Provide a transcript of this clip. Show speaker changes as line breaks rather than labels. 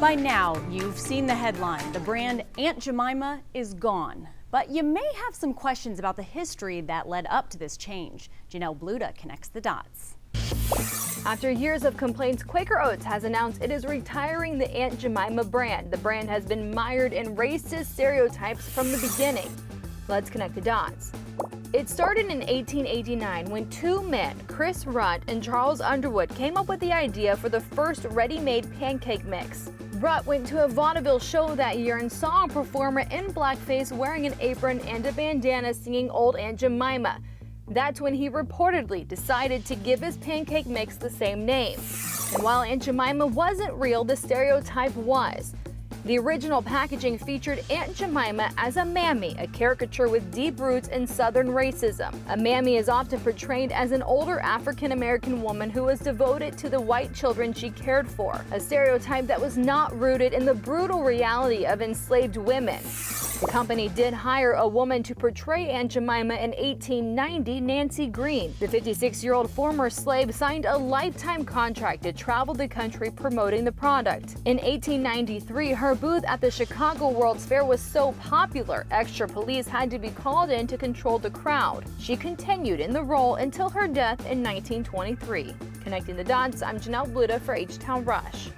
By now, you've seen the headline. The brand Aunt Jemima is gone. But you may have some questions about the history that led up to this change. Janelle Bluda connects the dots.
After years of complaints, Quaker Oats has announced it is retiring the Aunt Jemima brand. The brand has been mired in racist stereotypes from the beginning. Let's connect the dots. It started in 1889 when two men, Chris Rutt and Charles Underwood, came up with the idea for the first ready-made pancake mix. Rutt went to a vaudeville show that year and saw a performer in blackface wearing an apron and a bandana singing Old Aunt Jemima. That's when he reportedly decided to give his pancake mix the same name. And while Aunt Jemima wasn't real, the stereotype was. The original packaging featured Aunt Jemima as a mammy, a caricature with deep roots in Southern racism. A mammy is often portrayed as an older African-American woman who was devoted to the white children she cared for, a stereotype that was not rooted in the brutal reality of enslaved women. The company did hire a woman to portray Aunt Jemima in 1890, Nancy Green. The 56-year-old former slave signed a lifetime contract to travel the country promoting the product. In 1893, her booth at the Chicago World's Fair was so popular, extra police had to be called in to control the crowd. She continued in the role until her death in 1923. Connecting the dots, I'm Janelle Bluda for H-Town Rush.